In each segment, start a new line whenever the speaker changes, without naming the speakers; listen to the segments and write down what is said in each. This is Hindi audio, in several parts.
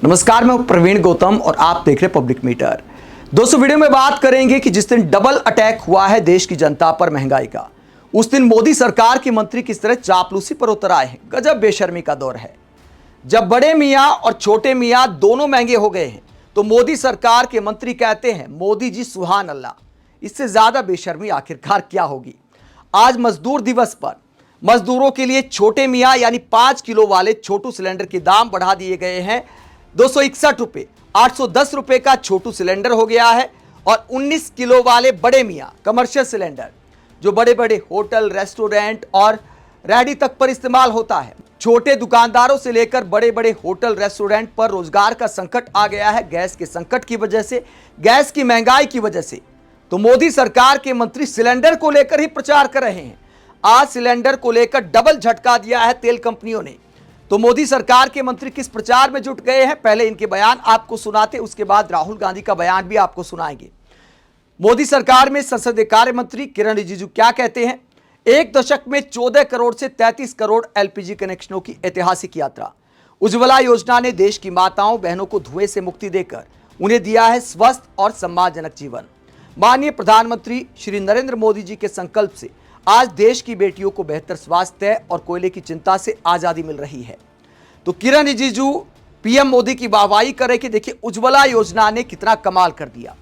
नमस्कार, मैं प्रवीण गौतम और आप देख रहे हैं पब्लिक मीटर। दोस्तों, वीडियो में बात करेंगे कि जिस दिन डबल अटैक हुआ है देश की जनता पर महंगाई का, उस दिन मोदी सरकार के मंत्री किस तरह चापलूसी पर उतर आए हैं। गजब बेशर्मी का दौर है। जब बड़े मियाँ और छोटे मियाँ दोनों महंगे हो गए हैं तो मोदी सरकार के मंत्री कहते हैं मोदी जी सुभान अल्लाह। इससे ज्यादा बेशर्मी आखिरकार क्या होगी। आज मजदूर दिवस पर मजदूरों के लिए छोटे मियाँ यानी 5 किलो वाले छोटू सिलेंडर के दाम बढ़ा दिए गए हैं। 261 रुपए, 810 रुपए का छोटू सिलेंडर हो गया है। और 19 किलो वाले बड़े मियाँ कमर्शियल सिलेंडर जो बड़े बड़े होटल, रेस्टोरेंट और रेहड़ी तक पर इस्तेमाल होता है। छोटे दुकानदारों से लेकर बड़े बड़े होटल, रेस्टोरेंट पर रोजगार का संकट आ गया है गैस के संकट की वजह से, गैस की महंगाई की वजह से। तो मोदी सरकार के मंत्री सिलेंडर को लेकर ही प्रचार कर रहे हैं। आज सिलेंडर को लेकर डबल झटका दिया है तेल कंपनियों ने। तो मोदी सरकार के मंत्री किस प्रचार में जुट गए हैं, पहले इनके बयान आपको सुनाते, उसके बाद राहुल गांधी का बयान भी आपको सुनाएंगे। मोदी सरकार में संसदीय कार्य मंत्री किरण रिजिजू क्या कहते हैं। एक दशक में 14 करोड़ से 33 करोड़ एलपीजी कनेक्शनों की ऐतिहासिक यात्रा। उज्ज्वला योजना ने देश की माताओं बहनों को धुएं से मुक्ति देकर उन्हें दिया है स्वस्थ और सम्मानजनक जीवन। माननीय प्रधानमंत्री श्री नरेंद्र मोदी जी के संकल्प से आज देश की बेटियों को बेहतर स्वास्थ्य और कोयले की चिंता से आजादी मिल रही है। तो किरण रिजिजू पीएम मोदी की वाहवाही करे कि देखिए उज्ज्वला योजना ने कितना कमाल कर दिया।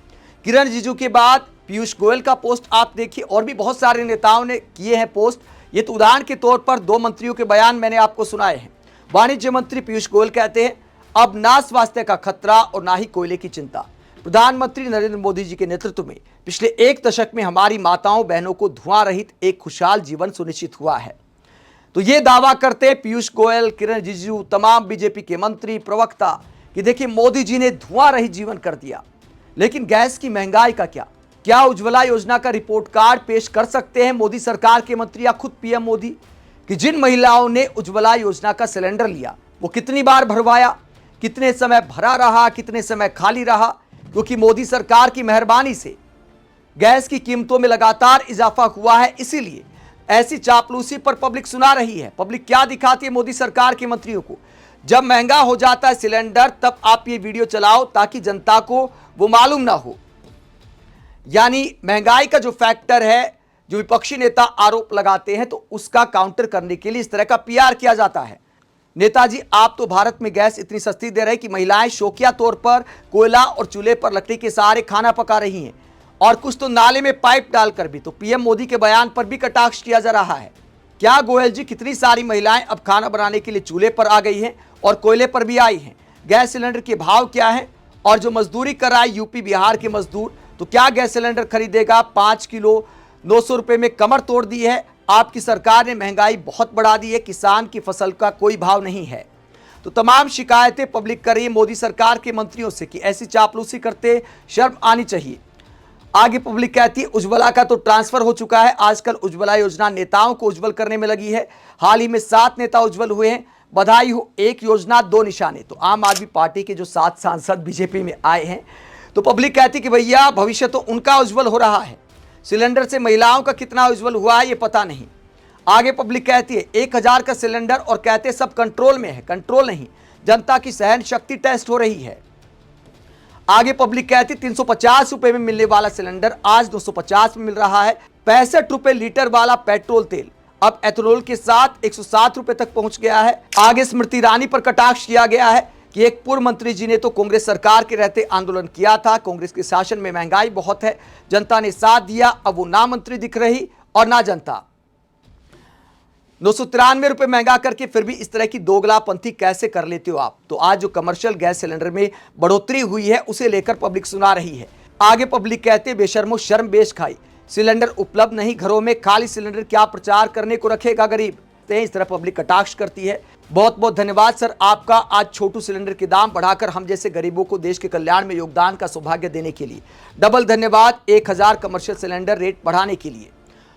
किरण रिजिजू के बाद पीयूष गोयल का पोस्ट आप देखिए, और भी बहुत सारे नेताओं ने किए हैं पोस्ट। ये तो उदाहरण के तौर पर 2 मंत्रियों के बयान मैंने आपको सुनाए हैं। वाणिज्य मंत्री पीयूष गोयल कहते हैं अब ना स्वास्थ्य का खतरा और ना ही कोयले की चिंता। प्रधानमंत्री नरेंद्र मोदी जी के नेतृत्व में पिछले 1 दशक में हमारी माताओं बहनों को धुआं रहित एक खुशहाल जीवन सुनिश्चित हुआ है। तो ये दावा करते पीयूष गोयल, किरण रिजिजू, तमाम बीजेपी के मंत्री, प्रवक्ता कि देखिए मोदी जी ने धुआं रहित जीवन कर दिया। लेकिन गैस की महंगाई का क्या उज्ज्वला योजना का रिपोर्ट कार्ड पेश कर सकते हैं मोदी सरकार के मंत्री या खुद पीएम मोदी कि जिन महिलाओं ने उज्ज्वला योजना का सिलेंडर लिया वो कितनी बार भरवाया, कितने समय भरा रहा, कितने समय खाली रहा। क्योंकि मोदी सरकार की मेहरबानी से गैस की कीमतों में लगातार इजाफा हुआ है, इसीलिए ऐसी चापलूसी पर पब्लिक सुना रही है। पब्लिक क्या दिखाती है मोदी सरकार के मंत्रियों को। जब महंगा हो जाता है सिलेंडर तब आप ये वीडियो चलाओ ताकि जनता को वो मालूम ना हो। यानी महंगाई का जो फैक्टर है, जो विपक्षी नेता आरोप लगाते हैं, तो उसका काउंटर करने के लिए इस तरह का पीआर किया जाता है। नेताजी, आप तो भारत में गैस इतनी सस्ती दे रहे हैं कि महिलाएं शौकिया तौर पर कोयला और चूल्हे पर लकड़ी के सहारे खाना पका रही हैं, और कुछ तो नाले में पाइप डालकर भी। तो पीएम मोदी के बयान पर भी कटाक्ष किया जा रहा है। क्या गोयल जी, कितनी सारी महिलाएं अब खाना बनाने के लिए चूल्हे पर आ गई हैं और कोयले पर भी आई हैं। गैस सिलेंडर के भाव क्या है, और जो मजदूरी कर रहा है यूपी बिहार के मजदूर, तो क्या गैस सिलेंडर खरीदेगा। 5 किलो 900 रुपए में कमर तोड़ दी है आपकी सरकार ने। महंगाई बहुत बढ़ा दी है, किसान की फसल का कोई भाव नहीं है। तो तमाम शिकायतें पब्लिक कर रही है मोदी सरकार के मंत्रियों से कि ऐसी चापलूसी करते शर्म आनी चाहिए। आगे पब्लिक कहती है उज्ज्वला का तो ट्रांसफर हो चुका है। आजकल उज्ज्वला योजना नेताओं को उज्जवल करने में लगी है। हाल ही में 7 नेता उज्जवल हुए हैं। बधाई हो, 1 योजना 2 निशाने। तो आम आदमी पार्टी के जो 7 सांसद बीजेपी में आए हैं, तो पब्लिक कहती कि भैया भविष्य तो उनका उज्जवल हो रहा है, सिलेंडर से महिलाओं का कितना उज्जवल हुआ है ये पता नहीं। आगे पब्लिक कहती है 1000 का सिलेंडर और कहते सब कंट्रोल में है। कंट्रोल नहीं, जनता की सहन शक्ति टेस्ट हो रही है। आगे पब्लिक कहती 350 रुपए में मिलने वाला सिलेंडर आज 250 में मिल रहा है। 65 रुपए लीटर वाला पेट्रोल तेल अब एथेनॉल के साथ 107 रुपए तक पहुंच गया है। आगे स्मृति ईरानी पर कटाक्ष किया गया है कि एक पूर्व मंत्री जी ने तो कांग्रेस सरकार के रहते आंदोलन किया था। कांग्रेस के शासन में महंगाई बहुत है, जनता ने साथ दिया, अब वो ना मंत्री दिख रही और ना जनता। 993 रुपए महंगा करके फिर भी इस तरह की दोगलापंथी कैसे कर लेते हो आप। तो आज जो कमर्शियल गैस सिलेंडर में बढ़ोतरी हुई है उसे लेकर पब्लिक सुना रही है। आगे पब्लिक कहते बेशर्मो शर्म बेश खाई, सिलेंडर उपलब्ध नहीं घरों में, खाली सिलेंडर क्या प्रचार करने को रखेगा गरीब। इस तरह पब्लिक कटाक्ष करती है। बहुत बहुत धन्यवाद सर आपका, आज छोटू सिलेंडर के दाम बढ़ाकर हम जैसे गरीबों को देश के कल्याण में योगदान का सौभाग्य देने के लिए। डबल धन्यवाद 1000 कमर्शियल सिलेंडर रेट बढ़ाने के लिए।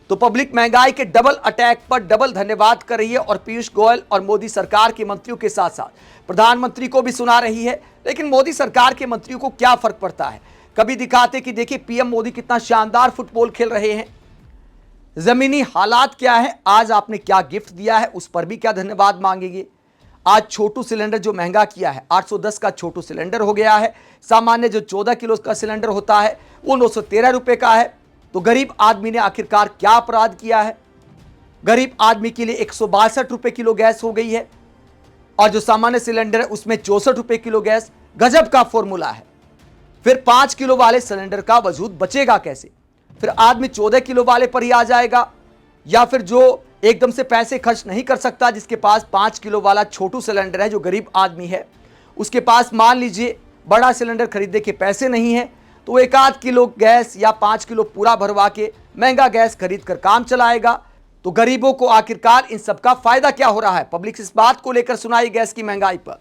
तो पब्लिक महंगाई के डबल अटैक पर डबल धन्यवाद कर रही है और पीयूष गोयल और मोदी सरकार के मंत्रियों के साथ साथ प्रधानमंत्री को भी सुना रही है। लेकिन मोदी सरकार के मंत्रियों को क्या फर्क पड़ता है। कभी दिखाते कि देखिए पीएम मोदी कितना शानदार फुटबॉल खेल रहे हैं, जमीनी हालात क्या है, आज आपने क्या गिफ्ट दिया है उस पर भी क्या धन्यवाद मांगेंगे। आज छोटू सिलेंडर जो महंगा किया है, 810 का छोटू सिलेंडर हो गया है। सामान्य जो 14 किलो का सिलेंडर होता है वो 913 रुपए का है। तो गरीब आदमी ने आखिरकार क्या अपराध किया है? गरीब आदमी के लिए 162 रुपए किलो गैस हो गई है और जो सामान्य सिलेंडर है उसमें 64 रुपए किलो गैस। गजब का फॉर्मूला है। फिर 5 किलो वाले सिलेंडर का वजूद बचेगा कैसे? फिर आदमी 14 किलो वाले पर ही आ जाएगा, या फिर जो एकदम से पैसे खर्च नहीं कर सकता, जिसके पास 5 किलो वाला छोटू सिलेंडर है, जो गरीब आदमी है, उसके पास मान लीजिए बड़ा सिलेंडर खरीदने के पैसे नहीं है, तो 1 किलो गैस या 5 किलो पूरा भरवा के महंगा गैस खरीद कर काम चलाएगा। तो गरीबों को आखिरकार इन सब का फायदा क्या हो रहा है? पब्लिक इस बात को लेकर सुनाई गैस की महंगाई पर।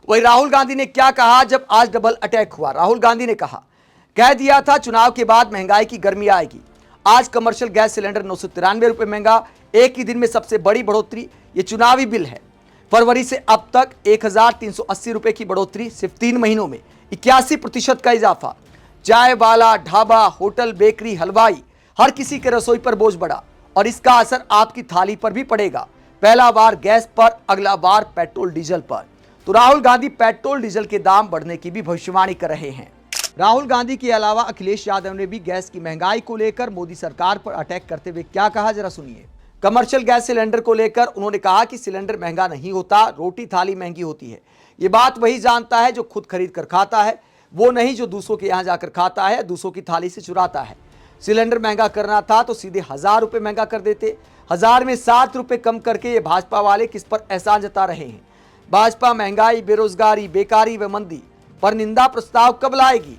वही राहुल गांधी ने क्या कहा जब आज डबल अटैक हुआ? राहुल गांधी ने कह दिया था चुनाव के बाद महंगाई की गर्मी आएगी। आज कमर्शियल गैस सिलेंडर 993 रुपए महंगा, एक ही दिन में सबसे बड़ी बढ़ोतरी। ये चुनावी बिल है। फरवरी से अब तक 1380 रुपए की बढ़ोतरी, सिर्फ 3 महीनों में 81% का इजाफा। चाय वाला, ढाबा, होटल, बेकरी, हलवाई, हर किसी के रसोई पर बोझ बढ़ा और इसका असर आपकी थाली पर भी पड़ेगा। पहला बार गैस पर, अगला बार पेट्रोल डीजल पर। तो राहुल गांधी पेट्रोल डीजल के दाम बढ़ने की भी भविष्यवाणी कर रहे हैं। राहुल गांधी के अलावा अखिलेश यादव ने भी गैस की महंगाई को लेकर मोदी सरकार पर अटैक करते हुए क्या कहा, जरा सुनिए। कमर्शियल गैस सिलेंडर को लेकर उन्होंने कहा कि सिलेंडर महंगा नहीं होता, रोटी थाली महंगी होती है। ये बात वही जानता है जो खुद खरीद कर खाता है, वो नहीं जो दूसरों के यहां जाकर खाता है, दूसरों की थाली से चुराता है। सिलेंडर महंगा करना था तो सीधे 1000 रुपए महंगा कर देते। 1000 में 7 रुपए कम करके ये भाजपा वाले किस पर एहसान जता रहे हैं? भाजपा महंगाई, बेरोजगारी, बेकारी व मंदी पर निंदा प्रस्ताव कब लाएगी?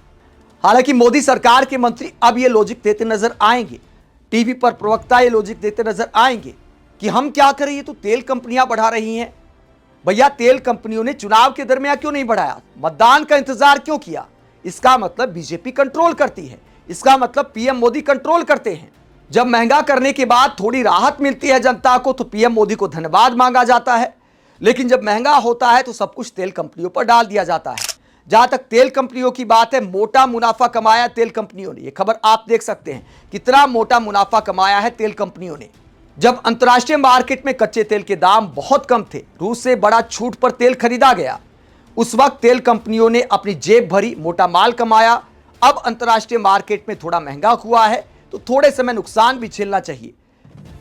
हालांकि मोदी सरकार के मंत्री अब ये लॉजिक देते नजर आएंगे, टीवी पर प्रवक्ता ये लॉजिक देते नजर आएंगे कि हम क्या करें, ये तो तेल कंपनियां बढ़ा रही हैं। भैया, तेल कंपनियों ने चुनाव के दरमियान क्यों नहीं बढ़ाया? मतदान का इंतजार क्यों किया? इसका मतलब बीजेपी कंट्रोल करती है, इसका मतलब पीएम मोदी कंट्रोल करते हैं। जब महंगा करने के बाद थोड़ी राहत मिलती है जनता को तो पीएम मोदी को धन्यवाद मांगा जाता है, लेकिन जब महंगा होता है तो सब कुछ तेल कंपनियों पर डाल दिया जाता है। जहां तक तेल कंपनियों की बात है, मोटा मुनाफा कमाया तेल कंपनियों ने। यह खबर आप देख सकते हैं कितना मोटा मुनाफा कमाया है तेल कंपनियों ने। जब अंतर्राष्ट्रीय मार्केट में कच्चे तेल के दाम बहुत कम थे, रूस से बड़ा छूट पर तेल खरीदा गया, उस वक्त तेल कंपनियों ने अपनी जेब भरी, मोटा माल कमाया। अब अंतर्राष्ट्रीय मार्केट में थोड़ा महंगा हुआ है तो थोड़े समय नुकसान भी झेलना चाहिए,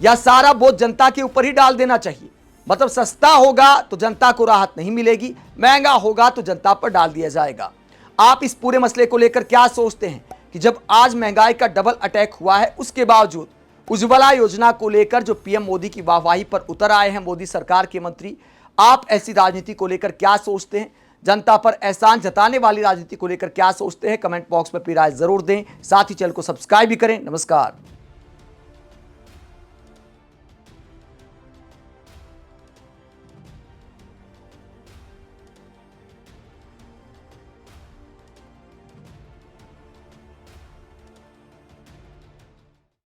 या सारा बोझ जनता के ऊपर ही डाल देना चाहिए। मतलब सस्ता होगा तो जनता को राहत नहीं मिलेगी, महंगा होगा तो जनता पर डाल दिया जाएगा। आप इस पूरे मसले को लेकर क्या सोचते हैं कि जब आज महंगाई का डबल अटैक हुआ है, उसके बावजूद उज्ज्वला योजना को लेकर जो पीएम मोदी की वाहवाही पर उतर आए हैं मोदी सरकार के मंत्री, आप ऐसी राजनीति को लेकर क्या सोचते हैं? जनता पर एहसान जताने वाली राजनीति को लेकर क्या सोचते हैं? कमेंट बॉक्स में अपनी राय जरूर दें। साथ ही चैनल को सब्सक्राइब भी करें। नमस्कार।